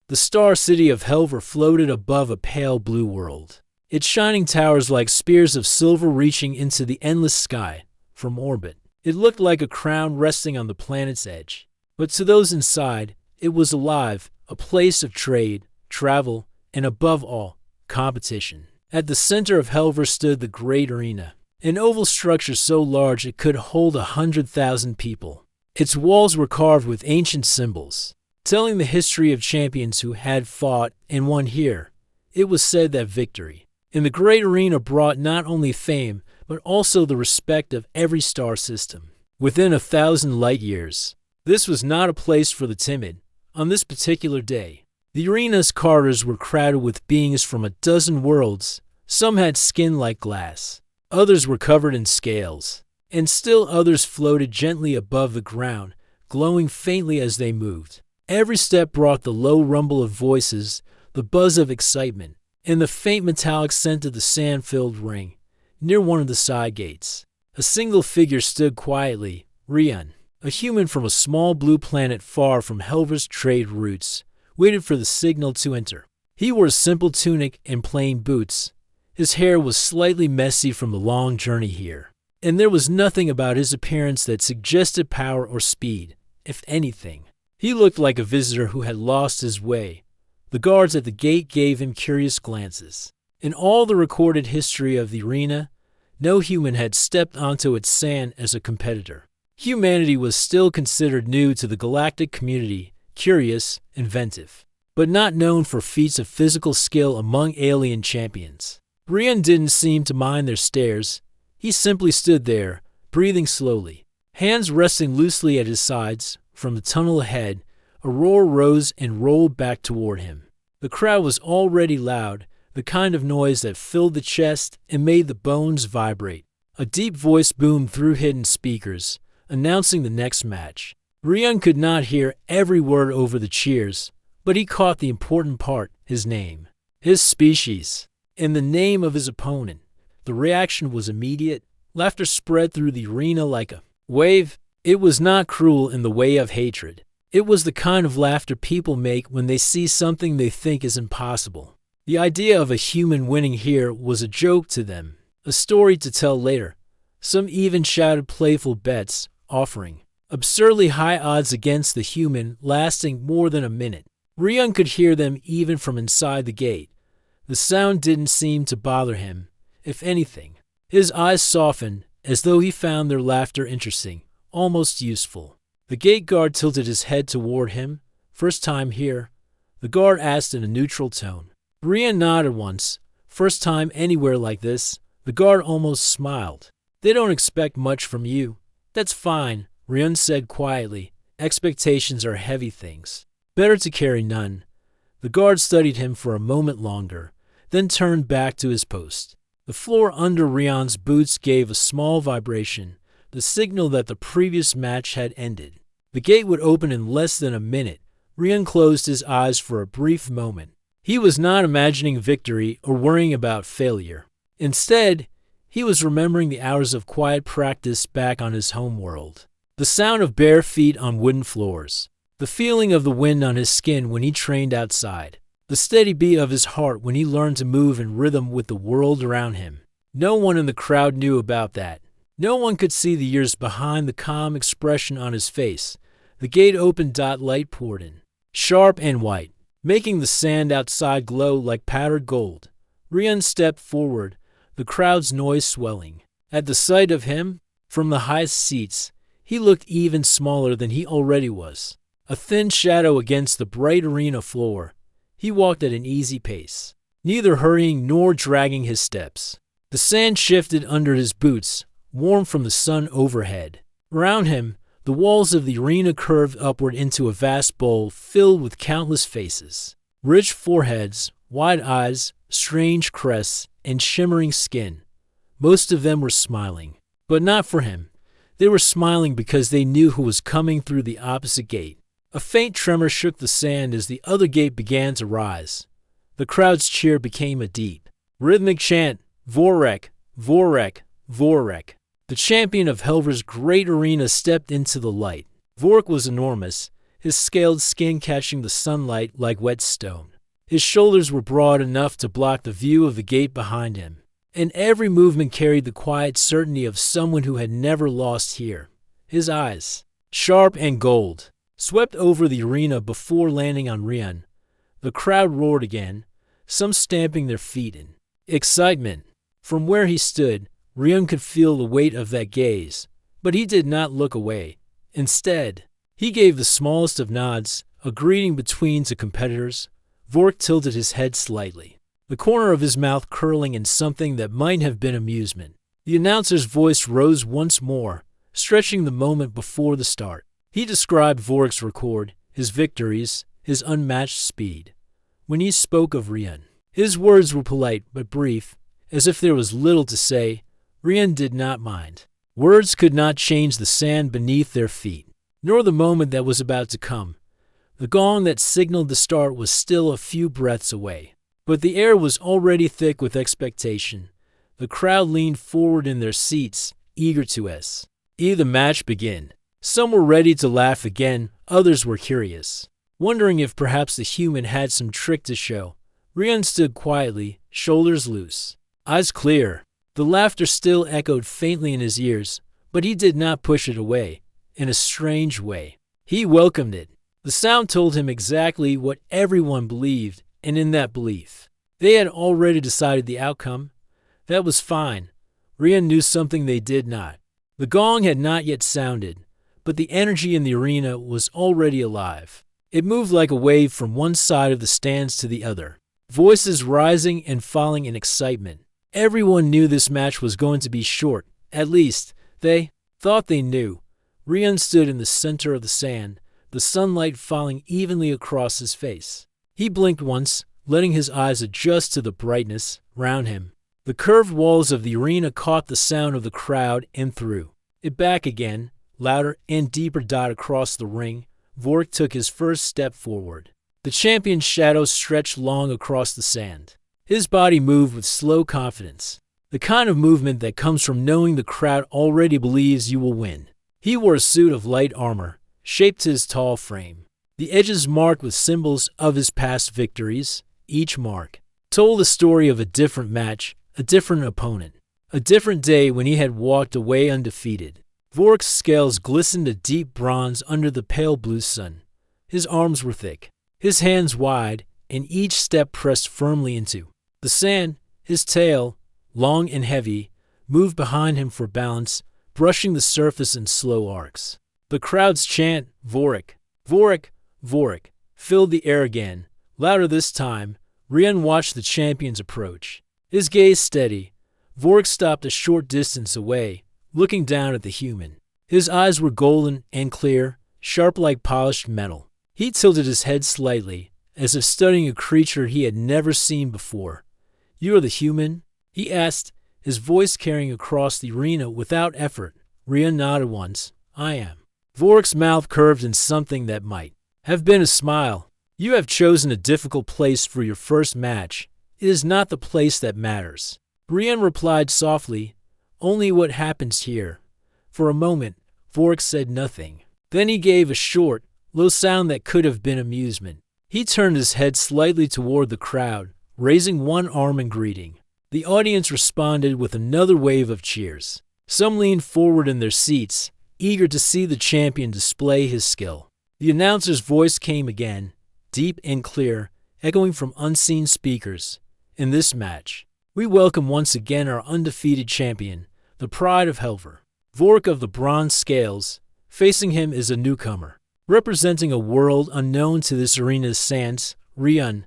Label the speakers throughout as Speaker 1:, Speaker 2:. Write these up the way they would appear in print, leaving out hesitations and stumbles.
Speaker 1: The star city of Helver floated above a pale blue world, its shining towers like spears of silver reaching into the endless sky from orbit. It looked like a crown resting on the planet's edge. But to those inside, it was alive, a place of trade, travel, and above all, competition. At the center of Helver stood the Great Arena, an oval structure so large it could hold 100,000 people. Its walls were carved with ancient symbols, telling the history of champions who had fought and won here. It was said that victory in the Great Arena brought not only fame, but also the respect of every star system within 1,000 light years. This was not a place for the timid. On this particular day, the arena's corridors were crowded with beings from a dozen worlds. Some had skin like glass, others were covered in scales, and still others floated gently above the ground, glowing faintly as they moved. Every step brought the low rumble of voices, the buzz of excitement, and the faint metallic scent of the sand-filled ring. Near one of the side gates, a single figure stood quietly, Rian, a human from a small blue planet far from Helver's trade routes, waited for the signal to enter. He wore a simple tunic and plain boots. His hair was slightly messy from the long journey here, and there was nothing about his appearance that suggested power or speed. If anything, he looked like a visitor who had lost his way. The guards at the gate gave him curious glances. In all the recorded history of the arena, no human had stepped onto its sand as a competitor. Humanity was still considered new to the galactic community, curious, inventive, but not known for feats of physical skill among alien champions. Rian didn't seem to mind their stares. He simply stood there, breathing slowly, hands resting loosely at his sides. From the tunnel ahead, a roar rose and rolled back toward him. The crowd was already loud, the kind of noise that filled the chest and made the bones vibrate. A deep voice boomed through hidden speakers, announcing the next match. Rian could not hear every word over the cheers, but he caught the important part: his name, his species, and the name of his opponent. The reaction was immediate. Laughter spread through the arena like a wave. It was not cruel in the way of hatred. It was the kind of laughter people make when they see something they think is impossible. The idea of a human winning here was a joke to them, a story to tell later. Some even shouted playful bets, offering absurdly high odds against the human, lasting more than a minute. Rian could hear them even from inside the gate. The sound didn't seem to bother him. If anything, his eyes softened, as though he found their laughter interesting, almost useful. The gate guard tilted his head toward him. "First time here?" the guard asked in a neutral tone. Rian nodded once. "First time anywhere like this?" The guard almost smiled. "They don't expect much from you." "That's fine," Rian said quietly. "Expectations are heavy things. Better to carry none." The guard studied him for a moment longer, then turned back to his post. The floor under Rian's boots gave a small vibration, the signal that the previous match had ended. The gate would open in less than a minute. Rian closed his eyes for a brief moment. He was not imagining victory or worrying about failure. Instead, he was remembering the hours of quiet practice back on his home world. The sound of bare feet on wooden floors. The feeling of the wind on his skin when he trained outside. The steady beat of his heart when he learned to move in rhythm with the world around him. No one in the crowd knew about that. No one could see the years behind the calm expression on his face. The gate opened. Light poured in, sharp and white, making the sand outside glow like powdered gold. Rian stepped forward, the crowd's noise swelling. At the sight of him, from the highest seats, he looked even smaller than he already was. A thin shadow against the bright arena floor. He walked at an easy pace, neither hurrying nor dragging his steps. The sand shifted under his boots, warm from the sun overhead. Around him, the walls of the arena curved upward into a vast bowl filled with countless faces. Rich foreheads, wide eyes, strange crests, and shimmering skin. Most of them were smiling, but not for him. They were smiling because they knew who was coming through the opposite gate. A faint tremor shook the sand as the other gate began to rise. The crowd's cheer became a deep, rhythmic chant, "Vorek, Vorek, Vorek." The champion of Helver's great arena stepped into the light. Vorek was enormous, his scaled skin catching the sunlight like wet stone. His shoulders were broad enough to block the view of the gate behind him, and every movement carried the quiet certainty of someone who had never lost here. His eyes, sharp and gold, swept over the arena before landing on Rian. The crowd roared again, some stamping their feet in excitement. From where he stood, Rian could feel the weight of that gaze, but he did not look away. Instead, he gave the smallest of nods, a greeting between two competitors. Vork tilted his head slightly, the corner of his mouth curling in something that might have been amusement. The announcer's voice rose once more, stretching the moment before the start. He described Vork's record, his victories, his unmatched speed. When he spoke of Rian, his words were polite but brief, as if there was little to say. Rian did not mind. Words could not change the sand beneath their feet, nor the moment that was about to come. The gong that signaled the start was still a few breaths away, but the air was already thick with expectation. The crowd leaned forward in their seats, eager to see the match begin. Some were ready to laugh again, others were curious, wondering if perhaps the human had some trick to show. Rian stood quietly, shoulders loose, eyes clear. The laughter still echoed faintly in his ears, but he did not push it away. In a strange way, he welcomed it. The sound told him exactly what everyone believed, and in that belief, they had already decided the outcome. That was fine. Rian knew something they did not. The gong had not yet sounded, but the energy in the arena was already alive. It moved like a wave from one side of the stands to the other, voices rising and falling in excitement. Everyone knew this match was going to be short. At least, they thought they knew. Rian stood in the center of the sand, the sunlight falling evenly across his face. He blinked once, letting his eyes adjust to the brightness around him. The curved walls of the arena caught the sound of the crowd and threw it back again, louder and deeper. Across the ring, Vork took his first step forward. The champion's shadow stretched long across the sand. His body moved with slow confidence, the kind of movement that comes from knowing the crowd already believes you will win. He wore a suit of light armor, shaped to his tall frame, the edges marked with symbols of his past victories. Each mark told the story of a different match, a different opponent, a different day when he had walked away undefeated. Vork's scales glistened a deep bronze under the pale blue sun. His arms were thick, his hands wide, and each step pressed firmly into the sand. His tail, long and heavy, moved behind him for balance, brushing the surface in slow arcs. The crowd's chant, "Vork, Vork, Vork," filled the air again, louder this time. Rian watched the champions approach, his gaze steady. Vork stopped a short distance away, looking down at the human. His eyes were golden and clear, sharp like polished metal. He tilted his head slightly, as if studying a creature he had never seen before. "You are the human?" he asked, his voice carrying across the arena without effort. Rian nodded once. "I am." Vork's mouth curved in something that might have been a smile. "You have chosen a difficult place for your first match. It is not the place that matters." Rian replied softly, "Only what happens here." For a moment, Vork said nothing. Then he gave a short, low sound that could have been amusement. He turned his head slightly toward the crowd, raising one arm in greeting. The audience responded with another wave of cheers. Some leaned forward in their seats, eager to see the champion display his skill. The announcer's voice came again, deep and clear, echoing from unseen speakers. "In this match, we welcome once again our undefeated champion, the pride of Helver, Vork of the bronze scales. Facing him is a newcomer, representing a world unknown to this arena's sands, Rian,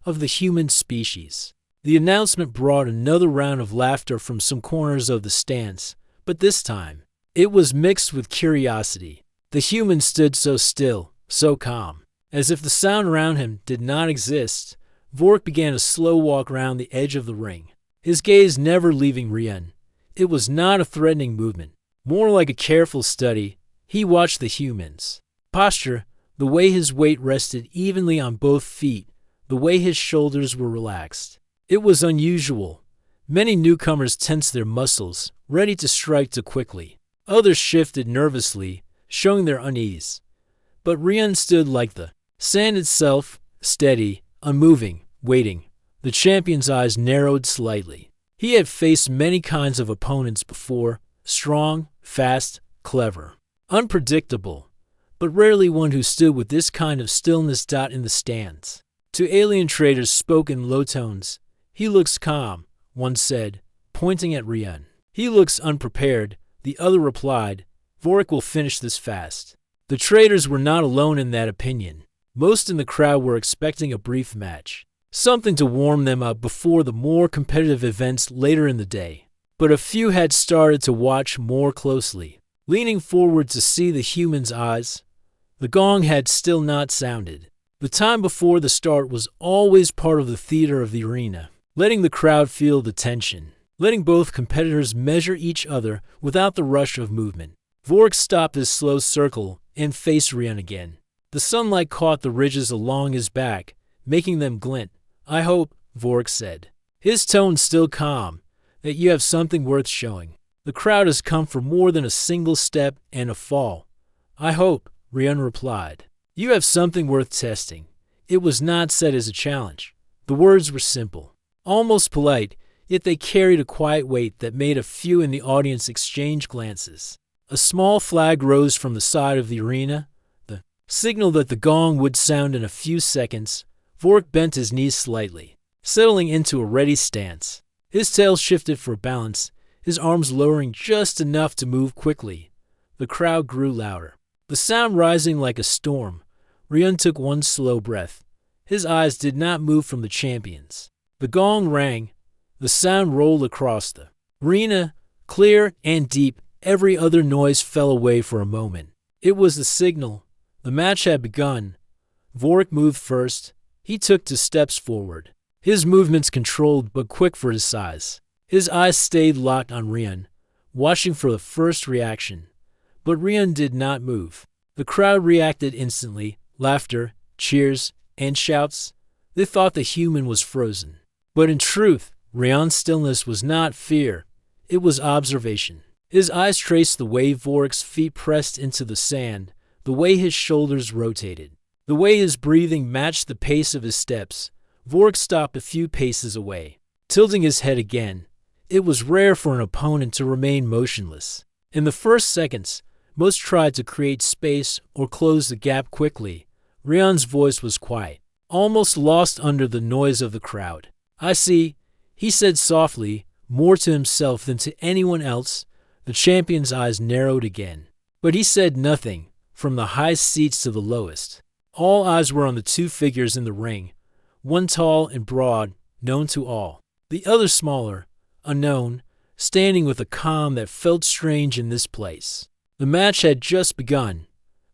Speaker 1: of the human species." The announcement brought another round of laughter from some corners of the stands, but this time, it was mixed with curiosity. The human stood so still, so calm, as if the sound around him did not exist. Vork began a slow walk around the edge of the ring, his gaze never leaving Rian. It was not a threatening movement, more like a careful study. He watched the human's posture, the way his weight rested evenly on both feet, the way his shoulders were relaxed. It was unusual. Many newcomers tensed their muscles, ready to strike too quickly. Others shifted nervously, showing their unease. But Rian stood like the sand itself, steady, unmoving, waiting. The champion's eyes narrowed slightly. He had faced many kinds of opponents before, strong, fast, clever, unpredictable, but rarely one who stood with this kind of stillness. In the stands, two alien traders spoke in low tones. "He looks calm," one said, pointing at Rian. "He looks unprepared," the other replied. "Vorik will finish this fast." The traders were not alone in that opinion. Most in the crowd were expecting a brief match, something to warm them up before the more competitive events later in the day. But a few had started to watch more closely, leaning forward to see the human's eyes. The gong had still not sounded. The time before the start was always part of the theater of the arena, letting the crowd feel the tension, letting both competitors measure each other without the rush of movement. Vorik stopped his slow circle and faced Rian again. The sunlight caught the ridges along his back, making them glint. "I hope," Vorik said, his tone still calm, "that you have something worth showing. The crowd has come for more than a single step and a fall." "I hope," Rian replied, "you have something worth testing." It was not said as a challenge. The words were simple, almost polite, yet they carried a quiet weight that made a few in the audience exchange glances. A small flag rose from the side of the arena, the signal that the gong would sound in a few seconds. Vorik bent his knees slightly, settling into a ready stance. His tail shifted for balance, his arms lowering just enough to move quickly. The crowd grew louder, the sound rising like a storm. Rian took one slow breath. His eyes did not move from the champions. The gong rang. The sound rolled across the arena, clear and deep. Every other noise fell away for a moment. It was the signal. The match had begun. Vorik moved first. He took 2 steps forward, his movements controlled but quick for his size. His eyes stayed locked on Rian, watching for the first reaction. But Rian did not move. The crowd reacted instantly. Laughter, cheers, and shouts. They thought the human was frozen. But in truth, Rian's stillness was not fear. It was observation. His eyes traced the way Vorik's feet pressed into the sand, the way his shoulders rotated, the way his breathing matched the pace of his steps. Vorik stopped a few paces away, tilting his head again. It was rare for an opponent to remain motionless. In the first seconds, most tried to create space or close the gap quickly. Rian's voice was quiet, almost lost under the noise of the crowd. "I see," he said softly, more to himself than to anyone else. The champion's eyes narrowed again. But he said nothing, from the highest seats to the lowest. All eyes were on the 2 figures in the ring, one tall and broad, known to all, the other smaller, unknown, standing with a calm that felt strange in this place. The match had just begun,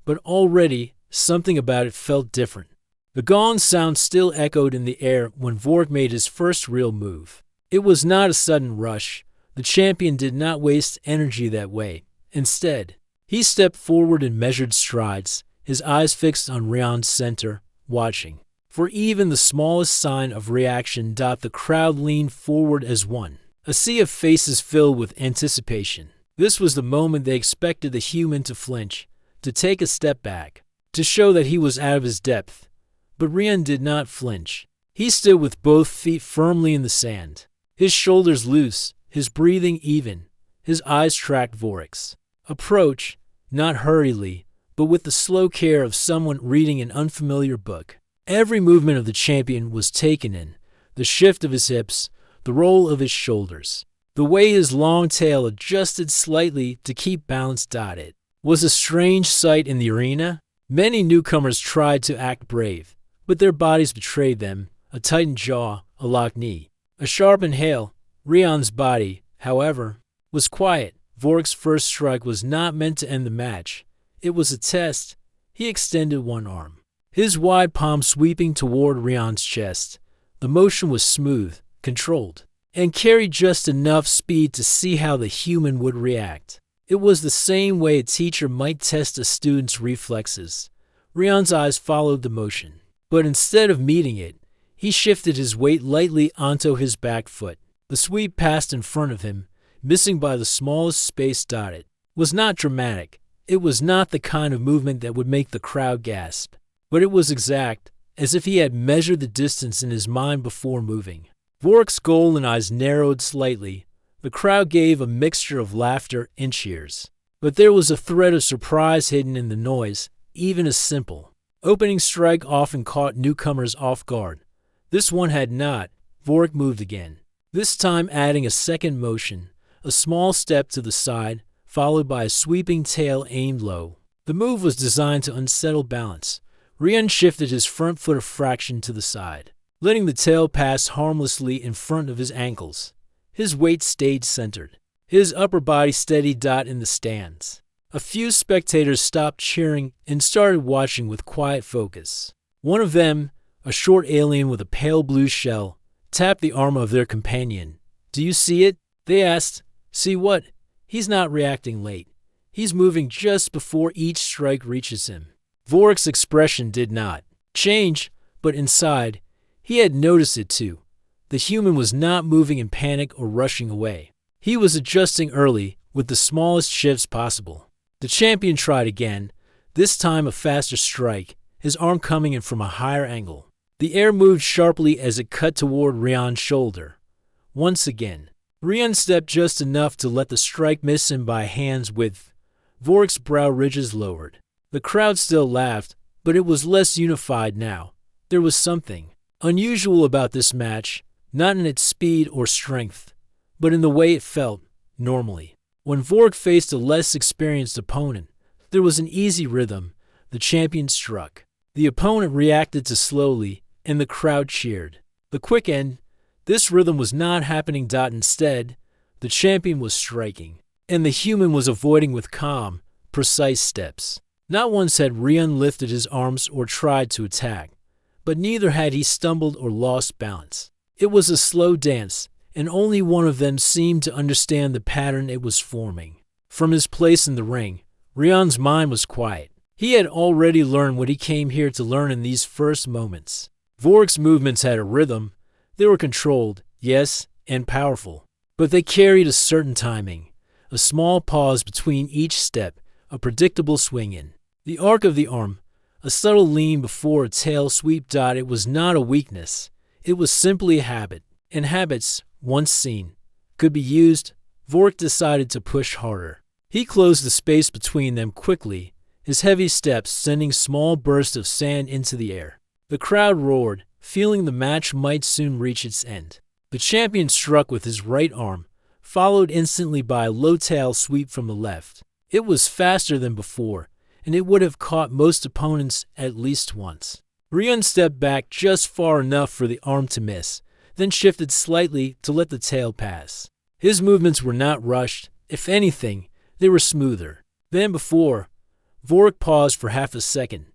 Speaker 1: but already something about it felt different. The gong sound still echoed in the air when Vorik made his first real move. It was not a sudden rush. The champion did not waste energy that way. Instead, he stepped forward in measured strides, his eyes fixed on Rian's center, watching. For even the smallest sign of reaction, the crowd leaned forward as one. A sea of faces filled with anticipation. This was the moment they expected the human to flinch, to take a step back, to show that he was out of his depth. But Rian did not flinch. He stood with both feet firmly in the sand, his shoulders loose, his breathing even. His eyes tracked Vorik's approach, not hurriedly, but with the slow care of someone reading an unfamiliar book. Every movement of the champion was taken in, the shift of his hips, the roll of his shoulders, the way his long tail adjusted slightly to keep balance. It was a strange sight in the arena. Many newcomers tried to act brave, but their bodies betrayed them. A tightened jaw, a locked knee, a sharp inhale. Rian's body, however, was quiet. Vorik's first strike was not meant to end the match. It was a test. He extended one arm, his wide palm sweeping toward Rian's chest. The motion was smooth, controlled, and carried just enough speed to see how the human would react. It was the same way a teacher might test a student's reflexes. Rian's eyes followed the motion, but instead of meeting it, he shifted his weight lightly onto his back foot. The sweep passed in front of him, missing by the smallest space. It was not dramatic. It was not the kind of movement that would make the crowd gasp, but it was exact, as if he had measured the distance in his mind before moving. Vork's golden eyes narrowed slightly. The crowd gave a mixture of laughter and cheers. But there was a thread of surprise hidden in the noise, even a simple opening strike often caught newcomers off guard. This one had not. Vork moved again, this time adding a second motion, a small step to the side, followed by a sweeping tail aimed low. The move was designed to unsettle balance. Rian shifted his front foot a fraction to the side, letting the tail pass harmlessly in front of his ankles. His weight stayed centered, his upper body steady. In the stands, a few spectators stopped cheering and started watching with quiet focus. One of them, a short alien with a pale blue shell, tapped the arm of their companion. "Do you see it?" they asked. "See what?" "He's not reacting late. He's moving just before each strike reaches him." Vork's expression did not change, but inside, he had noticed it too. The human was not moving in panic or rushing away. He was adjusting early, with the smallest shifts possible. The champion tried again, this time a faster strike, his arm coming in from a higher angle. The air moved sharply as it cut toward Rian's shoulder. Once again, Rian stepped just enough to let the strike miss him by a hand's width. Vork's brow ridges lowered. The crowd still laughed, but it was less unified now. There was something unusual about this match, not in its speed or strength, but in the way it felt, normally. When Vork faced a less experienced opponent, there was an easy rhythm. The champion struck. The opponent reacted to slowly, and the crowd cheered. The quick end, this rhythm was not happening. Instead, the champion was striking, and the human was avoiding with calm, precise steps. Not once had Rian lifted his arms or tried to attack, but neither had he stumbled or lost balance. It was a slow dance, and only one of them seemed to understand the pattern it was forming. From his place in the ring, Rian's mind was quiet. He had already learned what he came here to learn in these first moments. Vork's movements had a rhythm. They were controlled, yes, and powerful, but they carried a certain timing, a small pause between each step, a predictable swing in. The arc of the arm, a subtle lean before a tail sweep. It was not a weakness. It was simply a habit, and habits, once seen, could be used. Vork decided to push harder. He closed the space between them quickly, his heavy steps sending small bursts of sand into the air. The crowd roared, feeling the match might soon reach its end. The champion struck with his right arm, followed instantly by a low tail sweep from the left. It was faster than before, and it would have caught most opponents at least once. Rian stepped back just far enough for the arm to miss, then shifted slightly to let the tail pass. His movements were not rushed. If anything, they were smoother than before. Vork paused for half a second.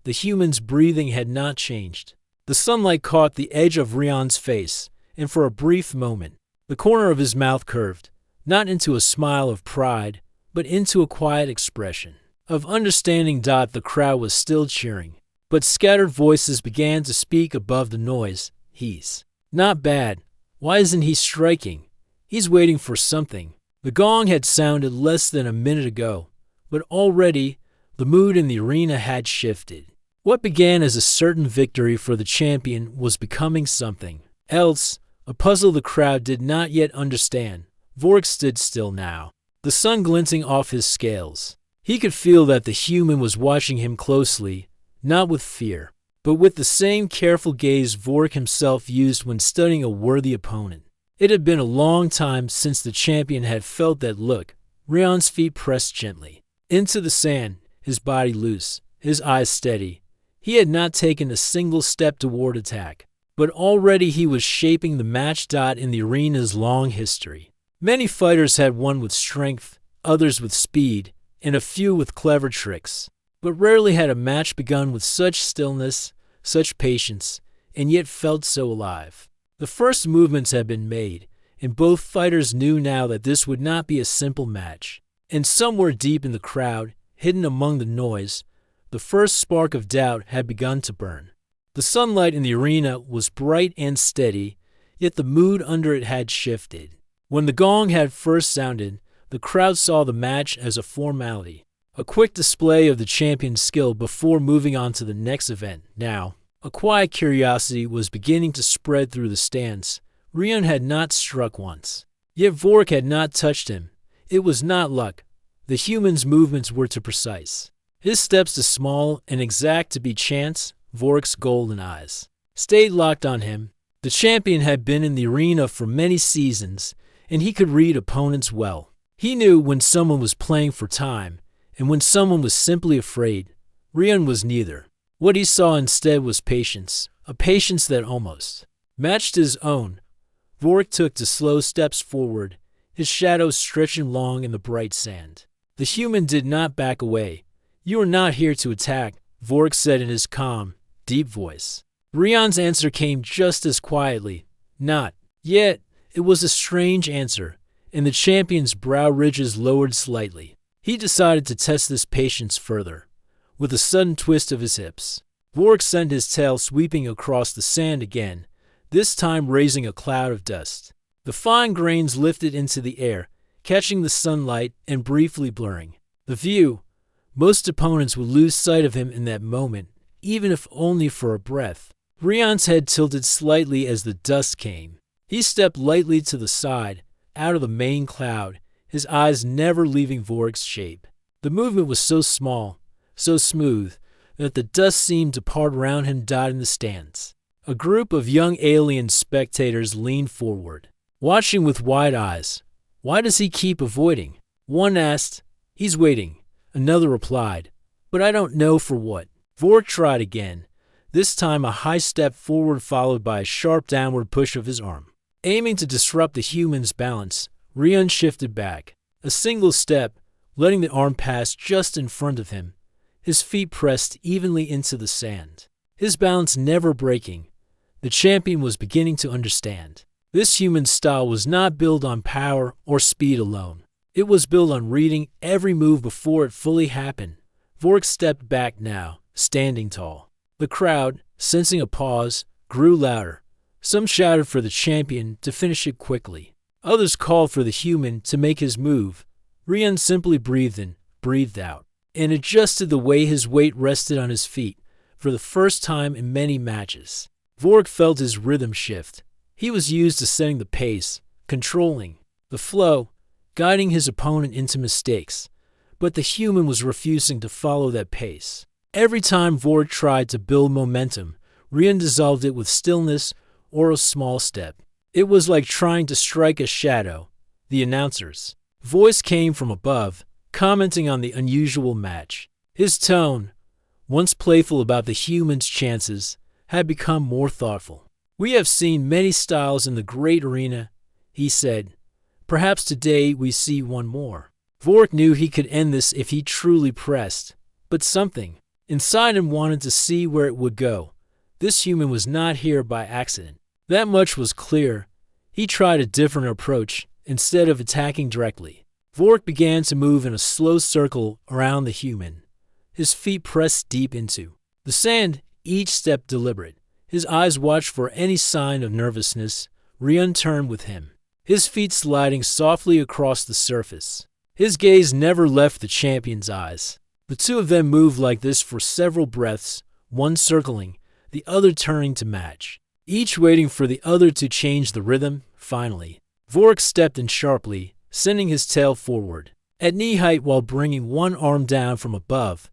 Speaker 1: The human's breathing had not changed. The sunlight caught the edge of Rian's face, and for a brief moment, the corner of his mouth curved, not into a smile of pride, but into a quiet expression of understanding. The crowd was still cheering, but scattered voices began to speak above the noise. "He's not bad. Why isn't he striking? He's waiting for something." The gong had sounded less than a minute ago, but already the mood in the arena had shifted. What began as a certain victory for the champion was becoming something else, a puzzle the crowd did not yet understand. Vork stood still now, the sun glinting off his scales. He could feel that the human was watching him closely, not with fear, but with the same careful gaze Vork himself used when studying a worthy opponent. It had been a long time since the champion had felt that look. Rian's feet pressed gently into the sand, his body loose, his eyes steady. He had not taken a single step toward attack, but already he was shaping the match. In the arena's long history, many fighters had won with strength, others with speed, and a few with clever tricks. But rarely had a match begun with such stillness, such patience, and yet felt so alive. The first movements had been made, and both fighters knew now that this would not be a simple match. And somewhere deep in the crowd, hidden among the noise, the first spark of doubt had begun to burn. The sunlight in the arena was bright and steady, yet the mood under it had shifted. When the gong had first sounded, the crowd saw the match as a formality. A quick display of the champion's skill before moving on to the next event. Now, a quiet curiosity was beginning to spread through the stands. Rion had not struck once. Yet Vorik had not touched him. It was not luck. The human's movements were too precise. His steps too small and exact to be chance. Vorik's golden eyes stayed locked on him. The champion had been in the arena for many seasons, and he could read opponents well. He knew when someone was playing for time, and when someone was simply afraid. Rion was neither. What he saw instead was patience, a patience that almost matched his own. Vorik took the slow steps forward, his shadow stretching long in the bright sand. The human did not back away. "You are not here to attack," Vorik said in his calm, deep voice. Rion's answer came just as quietly. "Not yet." It was a strange answer, and the champion's brow ridges lowered slightly. He decided to test this patience further. With a sudden twist of his hips, Vorik sent his tail sweeping across the sand again, this time raising a cloud of dust. The fine grains lifted into the air, catching the sunlight and briefly blurring the view. Most opponents would lose sight of him in that moment, even if only for a breath. Rion's head tilted slightly as the dust came. He stepped lightly to the side, out of the main cloud, his eyes never leaving Vorik's shape. The movement was so small, so smooth, that the dust seemed to part around him, dotting the stands. A group of young alien spectators leaned forward, watching with wide eyes. "Why does he keep avoiding?" one asked. "He's waiting," another replied. "But I don't know for what." Vorik tried again, this time a high step forward followed by a sharp downward push of his arm. Aiming to disrupt the human's balance, Rion shifted back. A single step, letting the arm pass just in front of him. His feet pressed evenly into the sand, his balance never breaking. The champion was beginning to understand. This human style was not built on power or speed alone. It was built on reading every move before it fully happened. Vorik stepped back now, standing tall. The crowd, sensing a pause, grew louder. Some shouted for the champion to finish it quickly. Others called for the human to make his move. Rion simply breathed in, breathed out, and adjusted the way his weight rested on his feet for the first time in many matches. Vorik felt his rhythm shift. He was used to setting the pace, controlling the flow, guiding his opponent into mistakes. But the human was refusing to follow that pace. Every time Vorik tried to build momentum, Rion dissolved it with stillness or a small step. It was like trying to strike a shadow. The announcer's voice came from above, commenting on the unusual match. His tone, once playful about the human's chances, had become more thoughtful. "We have seen many styles in the great arena," he said. "Perhaps today we see one more." Vorik knew he could end this if he truly pressed, but something inside him wanted to see where it would go. This human was not here by accident. That much was clear. He tried a different approach. Instead of attacking directly, Vorik began to move in a slow circle around the human, his feet pressed deep into the sand, each step deliberate. His eyes watched for any sign of nervousness. Rion turned with him, his feet sliding softly across the surface. His gaze never left the champion's eyes. The two of them moved like this for several breaths, one circling, the other turning to match, each waiting for the other to change the rhythm. Finally, Vorik stepped in sharply, sending his tail forward, at knee height while bringing one arm down from above.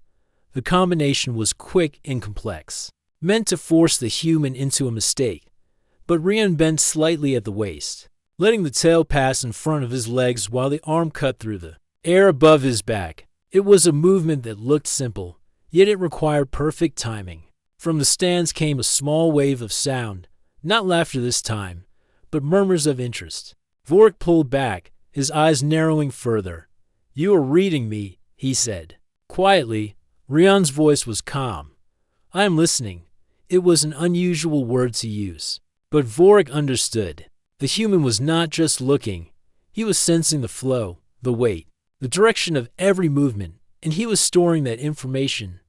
Speaker 1: The combination was quick and complex, meant to force the human into a mistake. But Rion bent slightly at the waist, letting the tail pass in front of his legs while the arm cut through the air above his back. It was a movement that looked simple, yet it required perfect timing. From the stands came a small wave of sound, not laughter this time, but murmurs of interest. Vorik pulled back, his eyes narrowing further. "You are reading me," he said. Quietly, Rion's voice was calm. "I am listening." It was an unusual word to use, but Vorik understood. The human was not just looking. He was sensing the flow, the weight, the direction of every movement, and he was storing that information.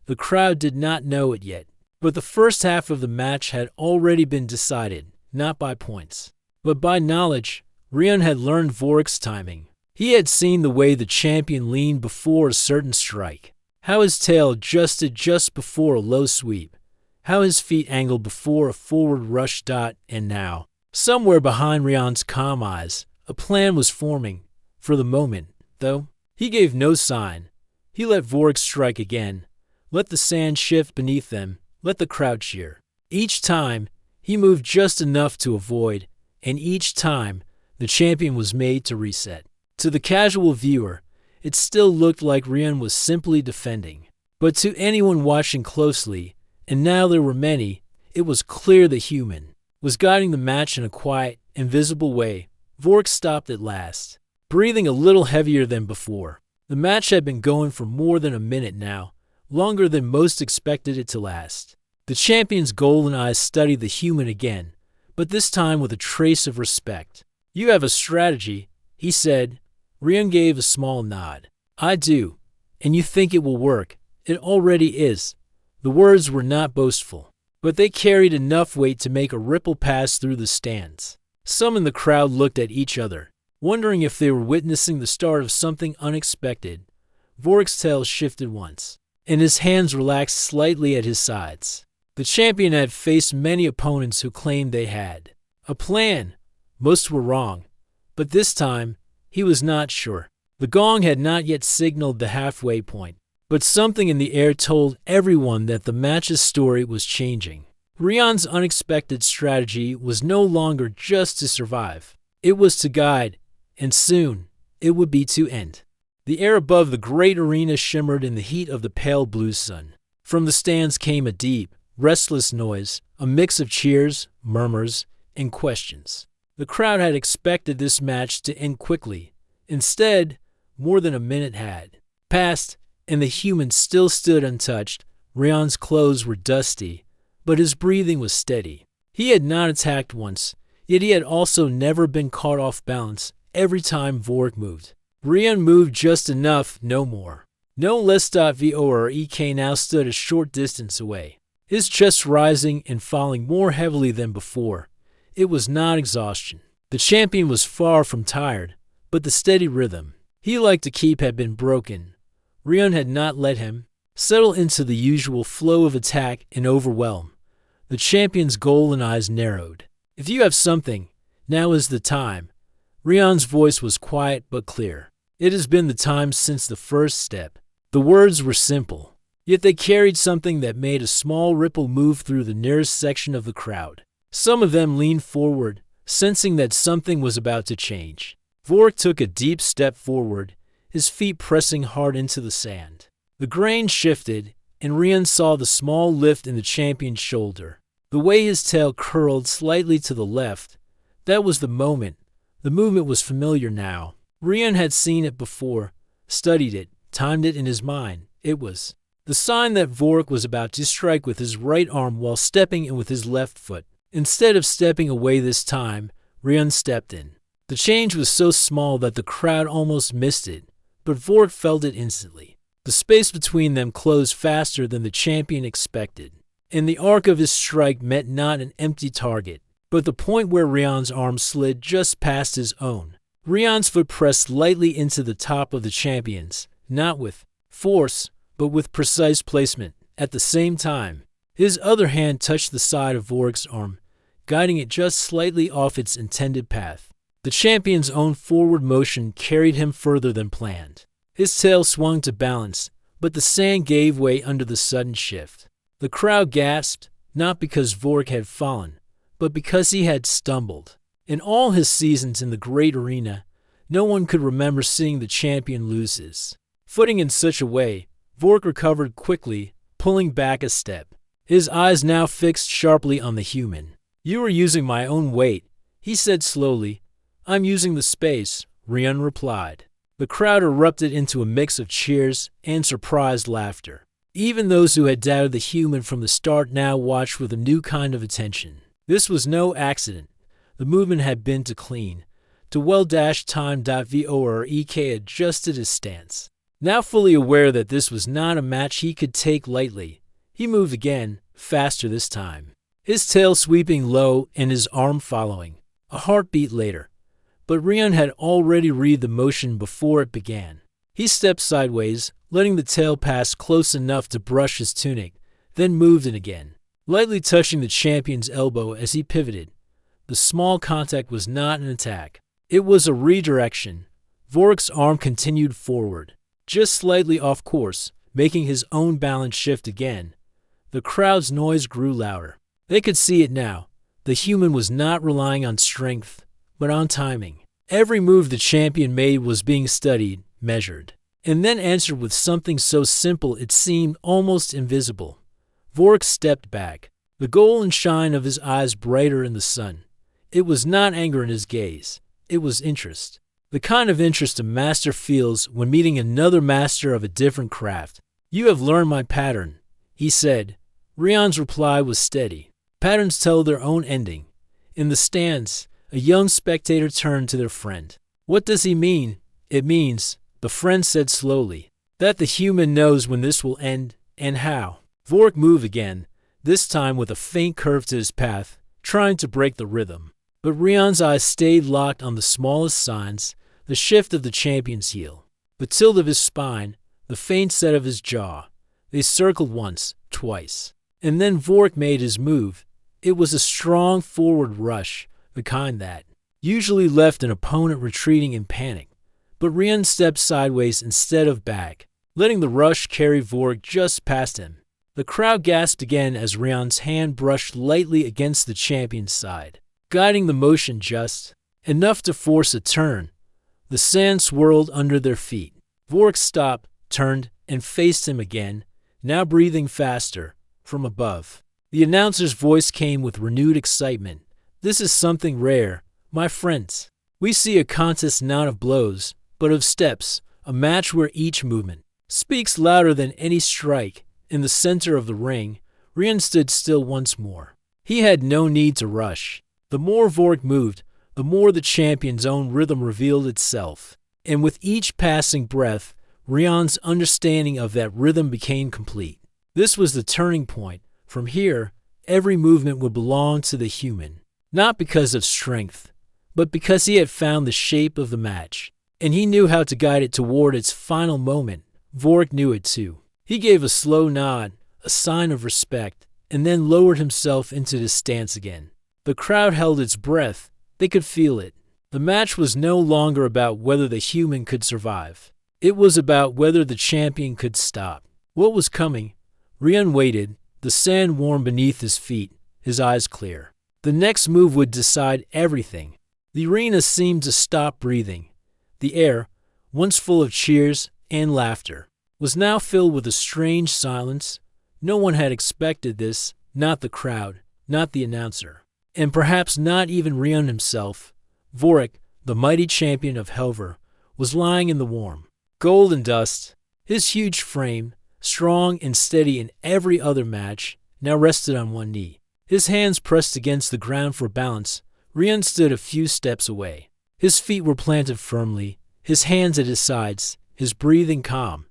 Speaker 1: The crowd did not know it yet, but the first half of the match had already been decided, not by points, but by knowledge. Rion had learned Vorik's timing. He had seen the way the champion leaned before a certain strike, how his tail adjusted just before a low sweep, how his feet angled before a forward rush dot, and now, somewhere behind Rion's calm eyes, a plan was forming. For the moment, though, he gave no sign. He let Vork strike again, let the sand shift beneath them, let the crowd cheer. Each time, he moved just enough to avoid, and each time, the champion was made to reset. To the casual viewer, it still looked like Rion was simply defending. But to anyone watching closely, and now there were many, it was clear the human was guiding the match in a quiet, invisible way. Vork stopped at last, breathing a little heavier than before. The match had been going for more than a minute now, longer than most expected it to last. The champion's golden eyes studied the human again, but this time with a trace of respect. "You have a strategy," he said. Rion gave a small nod. "I do, and you think it will work. It already is." The words were not boastful, but they carried enough weight to make a ripple pass through the stands. Some in the crowd looked at each other, wondering if they were witnessing the start of something unexpected. Vork's tail shifted once, and his hands relaxed slightly at his sides. The champion had faced many opponents who claimed they had a plan. Most were wrong, but this time, he was not sure. The gong had not yet signaled the halfway point, but something in the air told everyone that the match's story was changing. Rion's unexpected strategy was no longer just to survive. It was to guide, and soon, it would be to end. The air above the great arena shimmered in the heat of the pale blue sun. From the stands came a deep, restless noise, a mix of cheers, murmurs, and questions. The crowd had expected this match to end quickly. Instead, more than a minute had passed, and the human still stood untouched. Rion's clothes were dusty, but his breathing was steady. He had not attacked once, yet he had also never been caught off balance every time Vork moved. Rion moved just enough, no more. No less. Vork now stood a short distance away, his chest rising and falling more heavily than before. It was not exhaustion. The champion was far from tired, but the steady rhythm he liked to keep had been broken. Rion had not let him settle into the usual flow of attack and overwhelm. The champion's golden eyes narrowed. "If you have something, now is the time." Rion's voice was quiet but clear. "It has been the time since the first step." The words were simple, yet they carried something that made a small ripple move through the nearest section of the crowd. Some of them leaned forward, sensing that something was about to change. Vork took a deep step forward, his feet pressing hard into the sand. The grain shifted, and Rion saw the small lift in the champion's shoulder. The way his tail curled slightly to the left, that was the moment. The movement was familiar now. Rion had seen it before, studied it, timed it in his mind. It was the sign that Vork was about to strike with his right arm while stepping in with his left foot. Instead of stepping away this time, Rion stepped in. The change was so small that the crowd almost missed it, but Vork felt it instantly. The space between them closed faster than the champion expected, and the arc of his strike met not an empty target, but the point where Rion's arm slid just past his own. Rion's foot pressed lightly into the top of the champion's, not with force, but with precise placement. At the same time, his other hand touched the side of Vork's arm, guiding it just slightly off its intended path. The champion's own forward motion carried him further than planned. His tail swung to balance, but the sand gave way under the sudden shift. The crowd gasped, not because Vork had fallen, but because he had stumbled. In all his seasons in the great arena, no one could remember seeing the champion lose his footing in such a way. Vork recovered quickly, pulling back a step, his eyes now fixed sharply on the human. "You are using my own weight," he said slowly. "I'm using the space," Rion replied. The crowd erupted into a mix of cheers and surprised laughter. Even those who had doubted the human from the start now watched with a new kind of attention. This was no accident. The movement had been to clean, to well-timed. Vork adjusted his stance. Now fully aware that this was not a match he could take lightly, he moved again, faster this time, his tail sweeping low and his arm following. A heartbeat later, but Rion had already read the motion before it began. He stepped sideways, letting the tail pass close enough to brush his tunic, then moved it again, lightly touching the champion's elbow as he pivoted. The small contact was not an attack. It was a redirection. Vork's arm continued forward, just slightly off course, making his own balance shift again. The crowd's noise grew louder. They could see it now. The human was not relying on strength, but on timing. Every move the champion made was being studied, measured, and then answered with something so simple it seemed almost invisible. Vork stepped back, the golden shine of his eyes brighter in the sun. It was not anger in his gaze. It was interest. The kind of interest a master feels when meeting another master of a different craft. "You have learned my pattern," he said. Rion's reply was steady. Patterns tell their own ending. In the stands, a young spectator turned to their friend. "What does he mean?" "It means," the friend said slowly, "that the human knows when this will end and how." Vork moved again, this time with a faint curve to his path, trying to break the rhythm. But Rion's eyes stayed locked on the smallest signs, the shift of the champion's heel, the tilt of his spine, the faint set of his jaw. They circled once, twice. And then Vork made his move. It was a strong forward rush, the kind that usually left an opponent retreating in panic. But Rion stepped sideways instead of back, letting the rush carry Vork just past him. The crowd gasped again as Rion's hand brushed lightly against the champion's side, guiding the motion just enough to force a turn. The sand swirled under their feet. Vork stopped, turned, and faced him again, now breathing faster, from above. The announcer's voice came with renewed excitement. "This is something rare, my friends. We see a contest not of blows, but of steps, a match where each movement speaks louder than any strike." In the center of the ring, Rion stood still once more. He had no need to rush. The more Vork moved, the more the champion's own rhythm revealed itself. And with each passing breath, Rion's understanding of that rhythm became complete. This was the turning point. From here, every movement would belong to the human, not because of strength, but because he had found the shape of the match, and he knew how to guide it toward its final moment. Vork knew it too. He gave a slow nod, a sign of respect, and then lowered himself into the stance again. The crowd held its breath. They could feel it. The match was no longer about whether the human could survive. It was about whether the champion could stop. What was coming? Rion waited, the sand warm beneath his feet, his eyes clear. The next move would decide everything. The arena seemed to stop breathing. The air, once full of cheers and laughter, was now filled with a strange silence. No one had expected this, not the crowd, not the announcer, and perhaps not even Rion himself. Vork, the mighty champion of Helver, was lying in the warm, golden dust. His huge frame, strong and steady in every other match, now rested on one knee. His hands pressed against the ground for balance. Rion stood a few steps away. His feet were planted firmly, his hands at his sides, his breathing calm.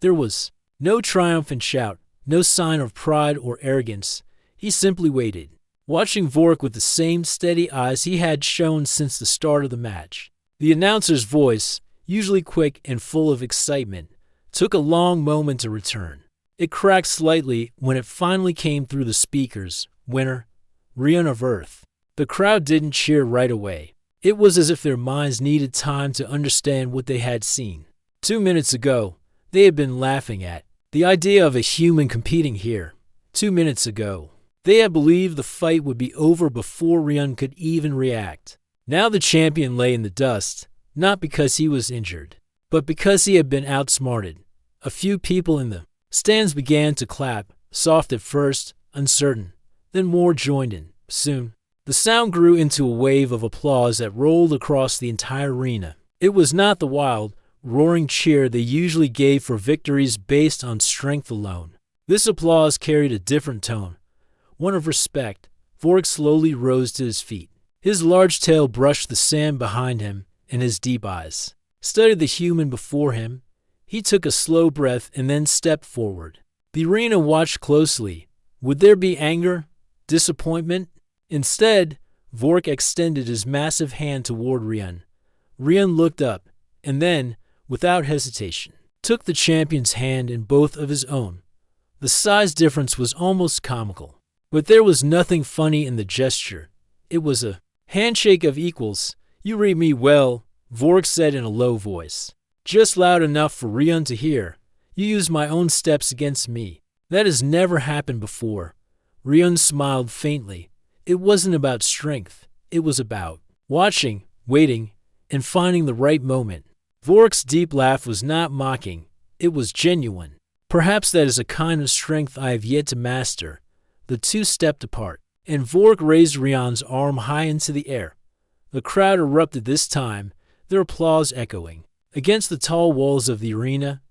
Speaker 1: There was no triumphant shout, no sign of pride or arrogance. He simply waited, watching Vork with the same steady eyes he had shown since the start of the match. The announcer's voice, usually quick and full of excitement, took a long moment to return. It cracked slightly when it finally came through the speakers. Winner, Rion of Earth. The crowd didn't cheer right away. It was as if their minds needed time to understand what they had seen. 2 minutes ago, they had been laughing at the idea of a human competing here. 2 minutes ago, they had believed the fight would be over before Rion could even react. Now the champion lay in the dust, not because he was injured, but because he had been outsmarted. A few people in the stands began to clap, soft at first, uncertain. Then more joined in. Soon, the sound grew into a wave of applause that rolled across the entire arena. It was not the wild, roaring cheer they usually gave for victories based on strength alone. This applause carried a different tone, one of respect. Vork slowly rose to his feet. His large tail brushed the sand behind him, and his deep eyes studied the human before him. He took a slow breath and then stepped forward. The arena watched closely. Would there be anger? Disappointment? Instead, Vork extended his massive hand toward Rion. Rian looked up, and then, without hesitation, took the champion's hand in both of his own. The size difference was almost comical, but there was nothing funny in the gesture. It was a handshake of equals. "You read me well," Vork said in a low voice, just loud enough for Rian to hear. "You used my own steps against me. That has never happened before." Rian smiled faintly. It wasn't about strength. It was about watching, waiting, and finding the right moment. Vork's deep laugh was not mocking. It was genuine. "Perhaps that is a kind of strength I have yet to master." The two stepped apart, and Vork raised Rian's arm high into the air. The crowd erupted this time, their applause echoing against the tall walls of the arena.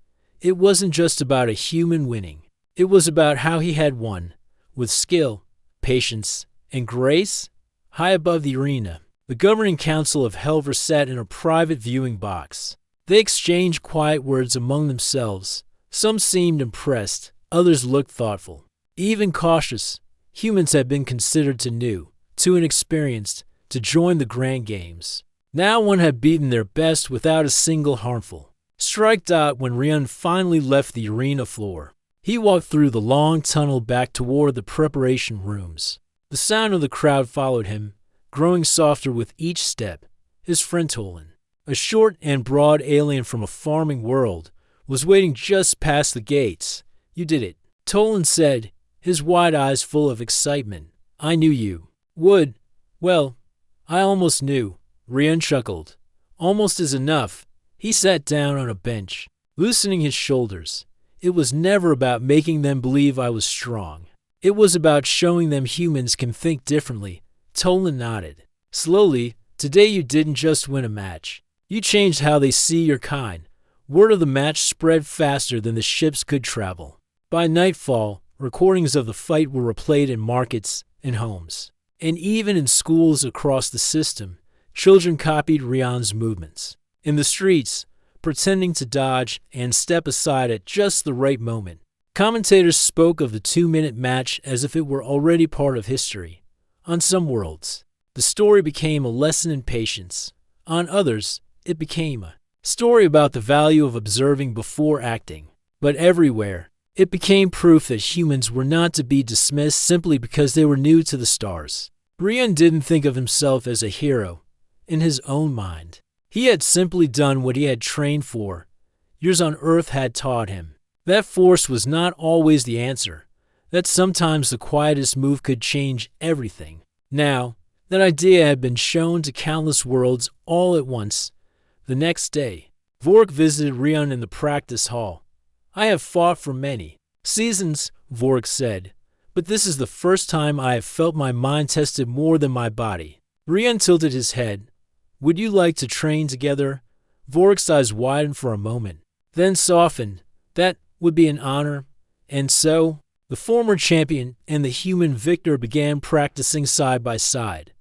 Speaker 1: It wasn't just about a human winning. It was about how he had won, with skill, patience, and grace. High above the arena, the governing council of Helver sat in a private viewing box. They exchanged quiet words among themselves. Some seemed impressed, others looked thoughtful, even cautious. Humans had been considered too new, too inexperienced, to join the Grand Games. Now one had beaten their best without a single harmful strike. When Rian finally left the arena floor, he walked through the long tunnel back toward the preparation rooms. The sound of the crowd followed him, growing softer with each step. His friend Tolan, a short and broad alien from a farming world, was waiting just past the gates. "You did it," Tolan said, his wide eyes full of excitement. "I knew you would." "Well, I almost knew." Rian chuckled. "Almost is enough." He sat down on a bench, loosening his shoulders. "It was never about making them believe I was strong. It was about showing them humans can think differently." Tolan nodded. "Slowly, today you didn't just win a match. You changed how they see your kind." Word of the match spread faster than the ships could travel. By nightfall, recordings of the fight were replayed in markets and homes, and even in schools across the system. Children copied Rian's movements in the streets, pretending to dodge and step aside at just the right moment. Commentators spoke of the 2-minute match as if it were already part of history. On some worlds, the story became a lesson in patience. On others, it became a story about the value of observing before acting. But everywhere, it became proof that humans were not to be dismissed simply because they were new to the stars. Rian didn't think of himself as a hero in his own mind. He had simply done what he had trained for. Years on Earth had taught him that force was not always the answer, that sometimes the quietest move could change everything. Now, that idea had been shown to countless worlds all at once. The next day, Vork visited Rian in the practice hall. "I have fought for many seasons," Vork said, "but this is the first time I have felt my mind tested more than my body." Rian tilted his head. "Would you like to train together?" Vork's eyes widened for a moment, then softened. "That would be an honor." And so, the former champion and the human victor began practicing side by side.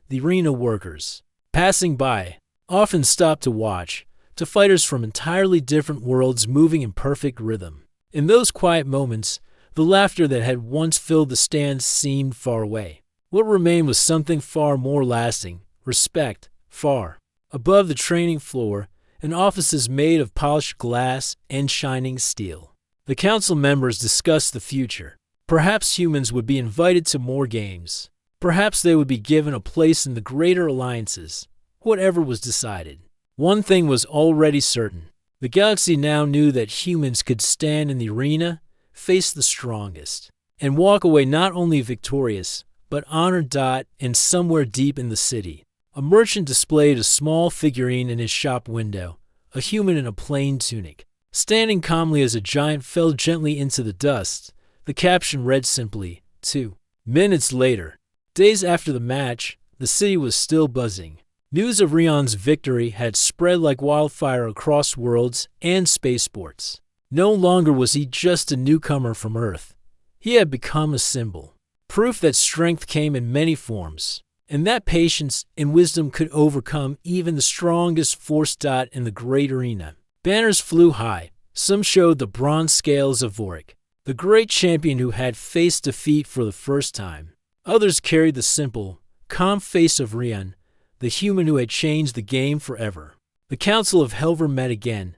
Speaker 1: The arena workers, passing by, often stopped to watch, to fighters from entirely different worlds moving in perfect rhythm. In those quiet moments, the laughter that had once filled the stands seemed far away. What remained was something far more lasting: respect. Far above the training floor, in offices made of polished glass and shining steel, the council members discussed the future. Perhaps humans would be invited to more games. Perhaps they would be given a place in the greater alliances. Whatever was decided, one thing was already certain. The galaxy now knew that humans could stand in the arena, face the strongest, and walk away not only victorious, but honored. And somewhere deep in the city, a merchant displayed a small figurine in his shop window, a human in a plain tunic, standing calmly as a giant fell gently into the dust. The caption read simply, 2 minutes later. Days after the match, the city was still buzzing. News of Rian's victory had spread like wildfire across worlds and spaceports. No longer was he just a newcomer from Earth. He had become a symbol, proof that strength came in many forms, and that patience and wisdom could overcome even the strongest force. In the great arena, banners flew high. Some showed the bronze scales of Vork, the great champion who had faced defeat for the first time. Others carried the simple, calm face of Rian, the human who had changed the game forever. The Council of Helver met again.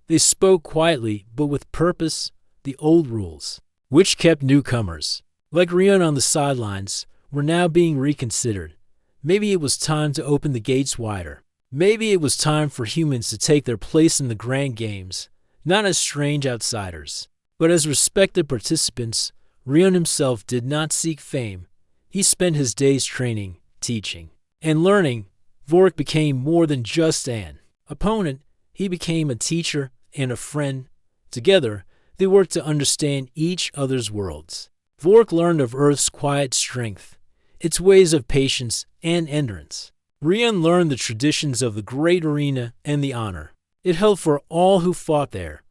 Speaker 1: They spoke quietly, but with purpose, the old rules, which kept newcomers, like Rion on the sidelines, were now being reconsidered. Maybe it was time to open the gates wider. Maybe it was time for humans to take their place in the grand games, not as strange outsiders, but as respected participants. Rion himself did not seek fame. He spent his days training, teaching, and learning. Vork became more than just an opponent. He became a teacher and a friend. Together, they worked to understand each other's worlds. Vork learned of Earth's quiet strength, its ways of patience and endurance. Rion learned the traditions of the great arena and the honor it held for all who fought there.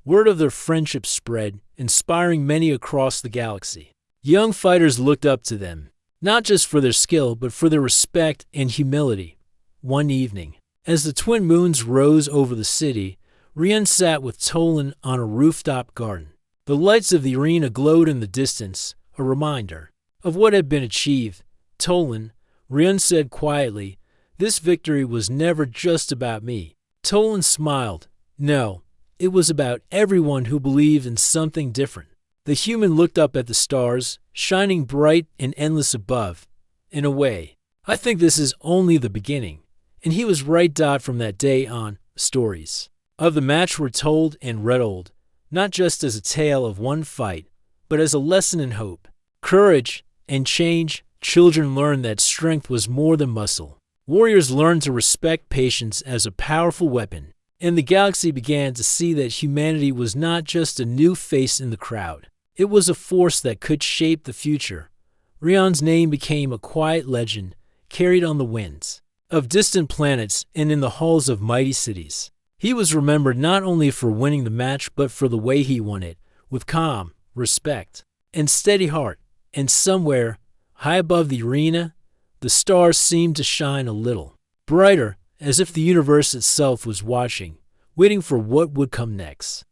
Speaker 1: Word of their friendship spread, inspiring many across the galaxy. Young fighters looked up to them, not just for their skill, but for their respect and humility. One evening, as the twin moons rose over the city, Rion sat with Tolan on a rooftop garden. The lights of the arena glowed in the distance, a reminder of what had been achieved. Tolan, Rion said quietly, this victory was never just about me. Tolan smiled. No, it was about everyone who believed in something different. The human looked up at the stars, shining bright and endless above. In a way, I think this is only the beginning. And he was right. From that day on, stories of the match were told and retold, not just as a tale of one fight, but as a lesson in hope, courage, and change. Children learned that strength was more than muscle. Warriors learned to respect patience as a powerful weapon. And the galaxy began to see that humanity was not just a new face in the crowd. It was a force that could shape the future. Rion's name became a quiet legend, carried on the winds of distant planets and in the halls of mighty cities. He was remembered not only for winning the match, but for the way he won it, with calm, respect, and steady heart. And somewhere, high above the arena, the stars seemed to shine a little brighter, as if the universe itself was watching, waiting for what would come next.